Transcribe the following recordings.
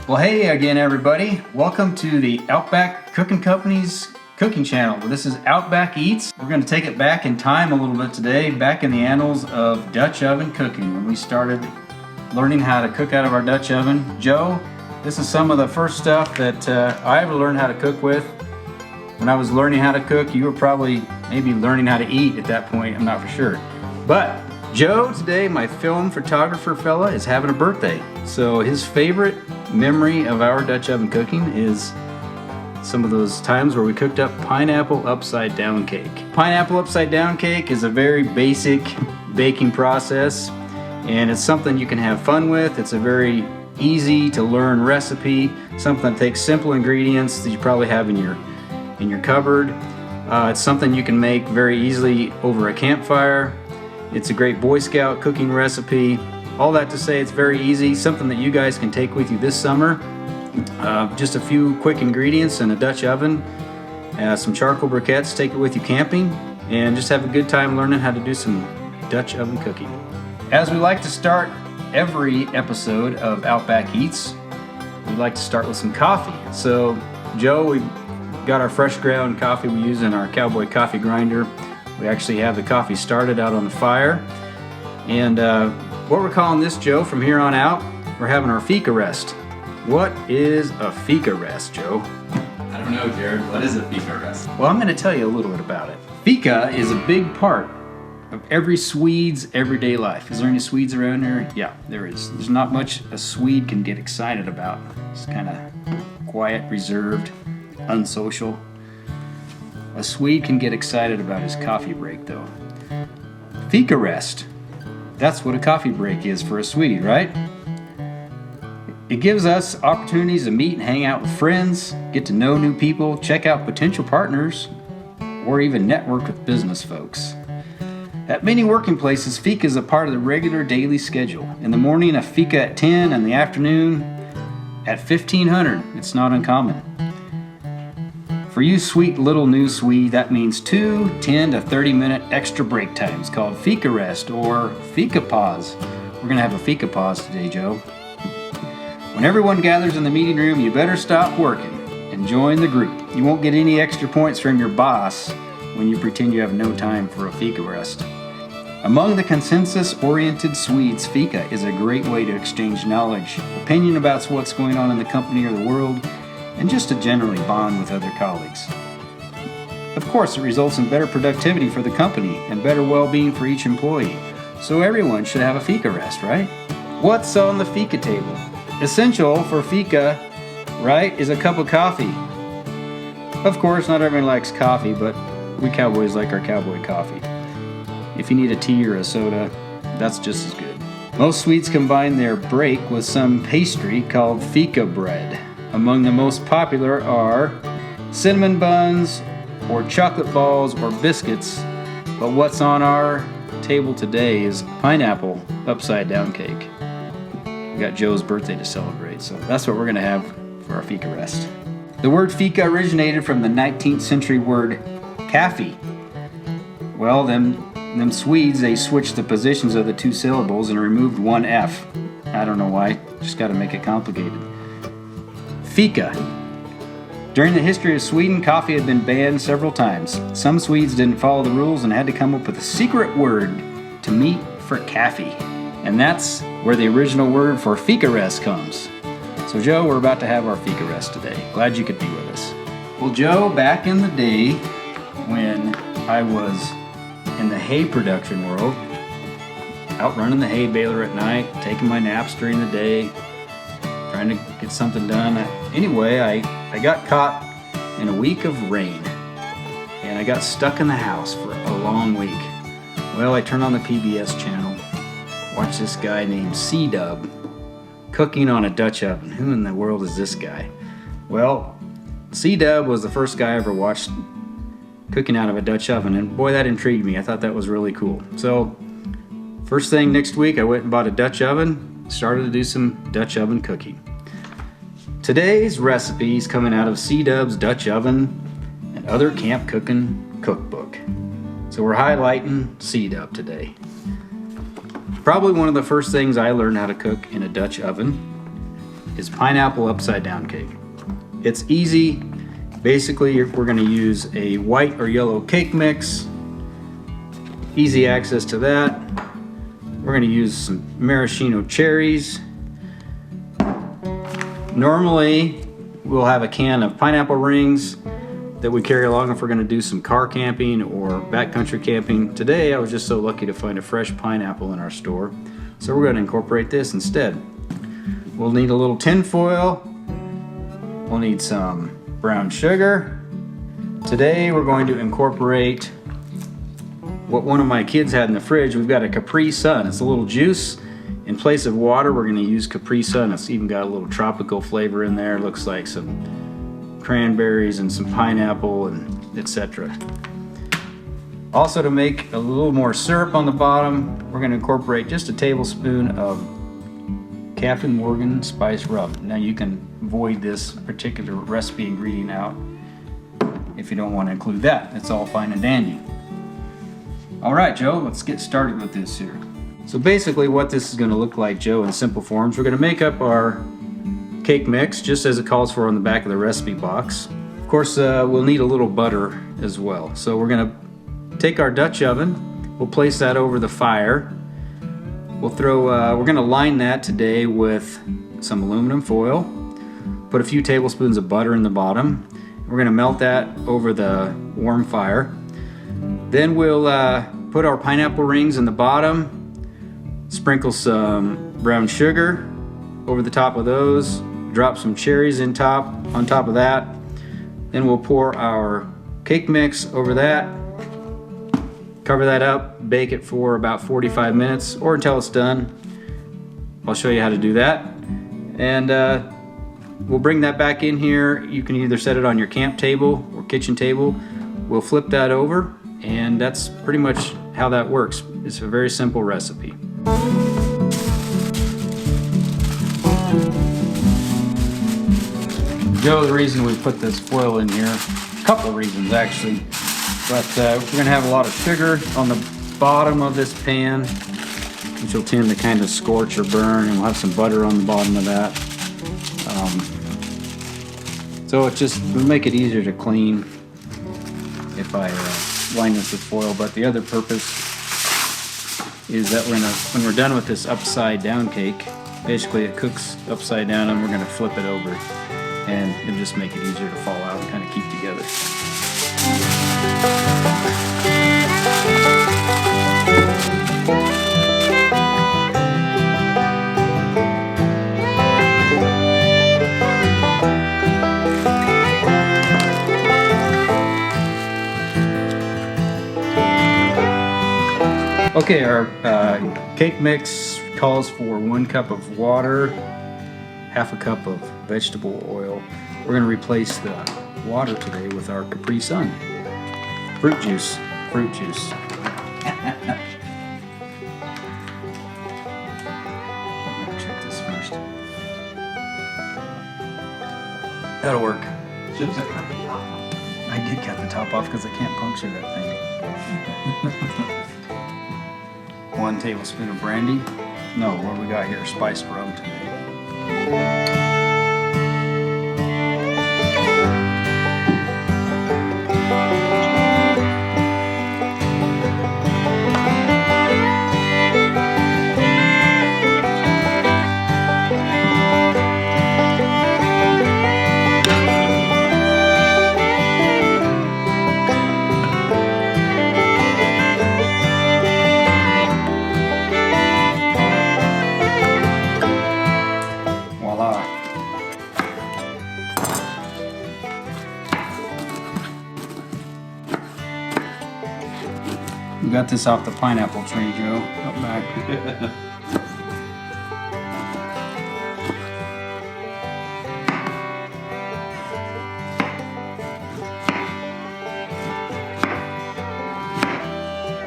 Well, hey again, everybody. Welcome to the Outback Cooking Company's cooking channel. This is Outback Eats. We're going to take it back in time a little bit today, back in the annals of Dutch oven cooking, when we started learning how to cook out of our Dutch oven. Joe, this is some of the first stuff that I ever learned how to cook with. When I was learning how to cook, you were probably maybe learning how to eat at that point, I'm not for sure. But Joe, today, my film photographer fella, is having a birthday. So his favorite memory of our Dutch oven cooking is some of those times where we cooked up pineapple upside down cake. Pineapple upside down cake is a very basic baking process, and it's something you can have fun with. It's a very easy to learn recipe, something that takes simple ingredients that you probably have in your cupboard. It's something you can make very easily over a campfire. It's a great Boy Scout cooking recipe. All that to say, it's very easy, something that you guys can take with you this summer. Just a few quick ingredients in a Dutch oven, some charcoal briquettes, take it with you camping, and just have a good time learning how to do some Dutch oven cooking. As we like to start every episode of Outback Eats, we like to start with some coffee. So, Joe, we got our fresh ground coffee we use in our Cowboy coffee grinder. We actually have the coffee started out on the fire. And what we're calling this, Joe, from here on out, we're having our Fika Rest. What is a Fika Rest, Joe? I don't know, Jared. What is a Fika Rest? Well, I'm going to tell you a little bit about it. Fika is a big part of every Swede's everyday life. Is there any Swedes around here? Yeah, there is. There's not much a Swede can get excited about. It's kind of quiet, reserved, unsocial. A Swede can get excited about his coffee break, though. Fika Rest. That's what a coffee break is for a Swede, right? It gives us opportunities to meet and hang out with friends, get to know new people, check out potential partners, or even network with business folks. At many working places, Fika is a part of the regular daily schedule. In the morning, a Fika at 10, and in the afternoon at 1500. It's not uncommon. For you sweet little new Swede, that means 2 10 to 30 minute extra break times called Fika Rest or Fika Pause. We're going to have a Fika Pause today, Joe. When everyone gathers in the meeting room, you better stop working and join the group. You won't get any extra points from your boss when you pretend you have no time for a Fika Rest. Among the consensus-oriented Swedes, Fika is a great way to exchange knowledge, opinion about what's going on in the company or the world, and just to generally bond with other colleagues. Of course, it results in better productivity for the company and better well-being for each employee. So everyone should have a Fika Rest, right? What's on the Fika table? Essential for Fika, right, is a cup of coffee. Of course, not everyone likes coffee, but we cowboys like our cowboy coffee. If you need a tea or a soda, that's just as good. Most Swedes combine their break with some pastry called Fika bread. Among the most popular are cinnamon buns or chocolate balls or biscuits, but what's on our table today is pineapple upside down cake. We got Joe's birthday to celebrate, so that's what we're going to have for our Fika Rest. The word Fika originated from the 19th century word kaffe. Well, them Swedes, they switched the positions of the two syllables and removed one F. I don't know why, just got to make it complicated. Fika. During the history of Sweden, coffee had been banned several times. Some Swedes didn't follow the rules and had to come up with a secret word to meet for kaffe. And that's where the original word for Fika Rest comes. So Joe, we're about to have our Fika Rest today. Glad you could be with us. Well, Joe, back in the day when I was in the hay production world, out running the hay baler at night, taking my naps during the day, trying to get something done. Anyway, I got caught in a week of rain, and I got stuck in the house for a long week. Well, I turned on the PBS channel, watched this guy named C-Dub cooking on a Dutch oven. Who in the world is this guy? Well, C-Dub was the first guy I ever watched cooking out of a Dutch oven, and boy, that intrigued me. I thought that was really cool. So, first thing next week, I went and bought a Dutch oven, started to do some Dutch oven cooking. Today's recipe is coming out of C-Dub's Dutch Oven and Other Camp Cooking Cookbook. So we're highlighting C-Dub today. Probably one of the first things I learned how to cook in a Dutch oven. is pineapple upside down cake. It's easy. Basically, we're going to use a white or yellow cake mix. Easy access to that. We're going to use some maraschino cherries. Normally, we'll have a can of pineapple rings that we carry along if we're going to do some car camping or backcountry camping. Today, I was just so lucky to find a fresh pineapple in our store, so we're going to incorporate this instead. We'll need a little tin foil. We'll need some brown sugar. Today, we're going to incorporate what one of my kids had in the fridge. We've got a Capri Sun. It's a little juice. In place of water, we're going to use Capri Sun. It's even got a little tropical flavor in there. It looks like some cranberries and some pineapple and etc. Also, to make a little more syrup on the bottom, we're going to incorporate just a tablespoon of Captain Morgan spice rub. Now you can void this particular recipe ingredient out if you don't want to include that. It's all fine and dandy. All right, Joe, let's get started with this here. So basically what this is going to look like, Joe, in simple forms, we're going to make up our cake mix just as it calls for on the back of the recipe box. Of course, we'll need a little butter as well. So we're going to take our Dutch oven, we'll place that over the fire. We're going to line that today with some aluminum foil, put a few tablespoons of butter in the bottom. We're going to melt that over the warm fire. Then we'll put our pineapple rings in the bottom, sprinkle some brown sugar over the top of those, drop some cherries on top of that. Then we'll pour our cake mix over that, cover that up, bake it for about 45 minutes or until it's done. I'll show you how to do that. And we'll bring that back in here. You can either set it on your camp table or kitchen table. We'll flip that over, and that's pretty much how that works. It's a very simple recipe. Joe, the reason we put this foil in here, a couple of reasons actually, but we're going to have a lot of sugar on the bottom of this pan, which will tend to kind of scorch or burn, and we'll have some butter on the bottom of that. So it just will make it easier to clean if I line this with foil. But the other purpose is that when we're done with this upside down cake, basically it cooks upside down, and we're going to flip it over, and it'll just make it easier to fall out and kind of keep together. Okay, our cake mix calls for 1 cup of water, half a cup of vegetable oil. We're going to replace the water today with our Capri Sun. Fruit juice. Check this first. That'll work. I did cut the top off because I can't puncture that thing. 1 tablespoon of brandy. No, what do we got here? Spiced rum today. We got this off the pineapple tree, Joe. Outback.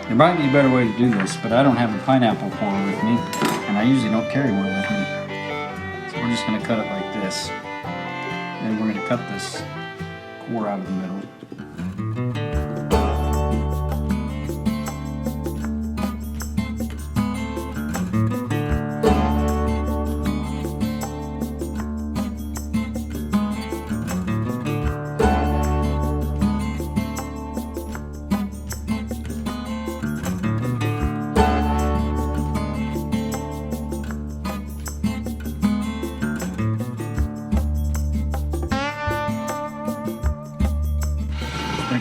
There might be a better way to do this, but I don't have a pineapple core with me, and I usually don't carry one with me. So we're just going to cut it like this. And we're going to cut this core out of the middle.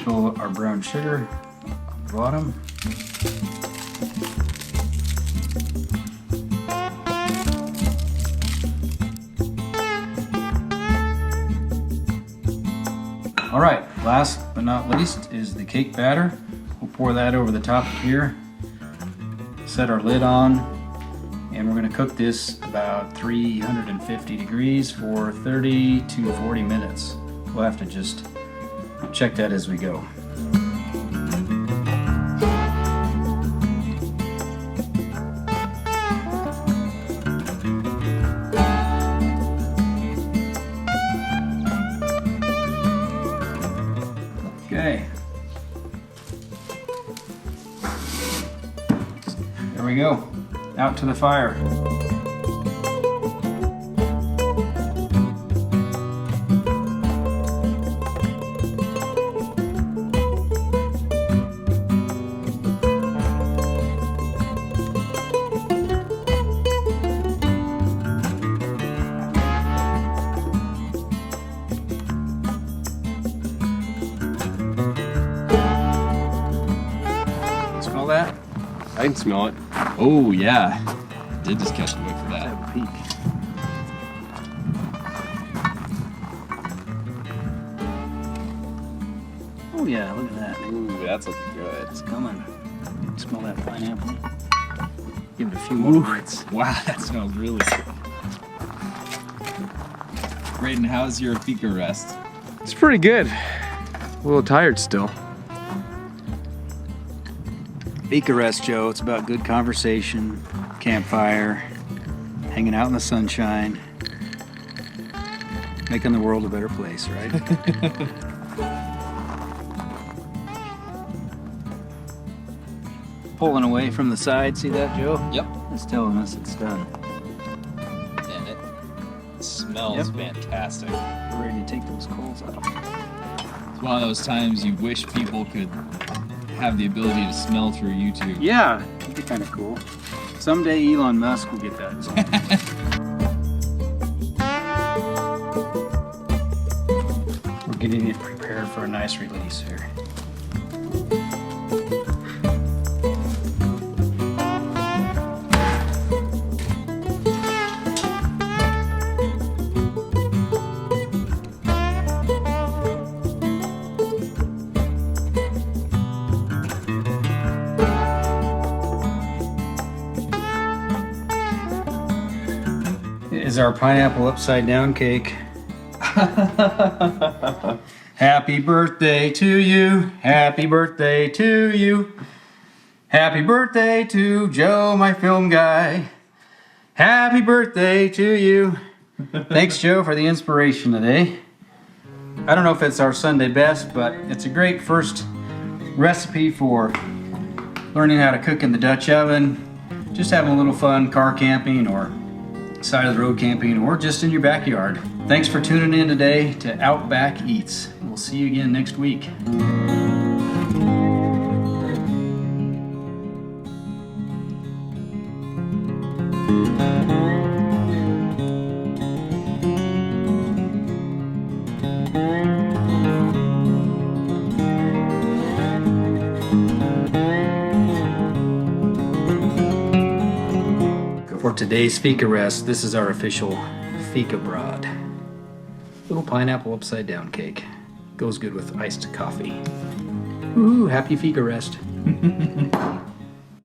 sprinkle our brown sugar on the bottom. All right, last but not least is the cake batter. We'll pour that over the top of here, set our lid on, and we're gonna cook this about 350 degrees for 30 to 40 minutes. We'll have to just check that as we go. Okay. There we go. Out to the fire. Smell that? I can smell it. Oh yeah, did just catch a whiff of that. Have a peek. Oh yeah, look at that. Ooh, that's looking good. It's coming. Smell that pineapple. Give it a few more minutes. Wow, that smells really good. Braden, how's your Fika Rest? It's pretty good. A little tired still. Fika Rest, Joe. It's about good conversation, campfire, hanging out in the sunshine, making the world a better place, right? Pulling away from the side, see that, Joe? Yep. It's telling us it's done. And it smells fantastic. We're ready to take those coals out. It's one of those times you wish people could have the ability to smell through YouTube. Yeah, it'd be kind of cool. Someday Elon Musk will get that. We're getting it prepared for a nice release here. Is our pineapple upside down cake. Happy birthday to you. Happy birthday to you. Happy birthday to Joe, my film guy. Happy birthday to you. Thanks, Joe, for the inspiration today. I don't know if it's our Sunday best, but it's a great first recipe for learning how to cook in the Dutch oven, just having a little fun car camping or side of the road camping, or just in your backyard. Thanks for tuning in today to Outback Eats. We'll see you again next week. For today's Fika Rest, this is our official Fika Broad. Little pineapple upside down cake. Goes good with iced coffee. Woohoo, happy Fika Rest.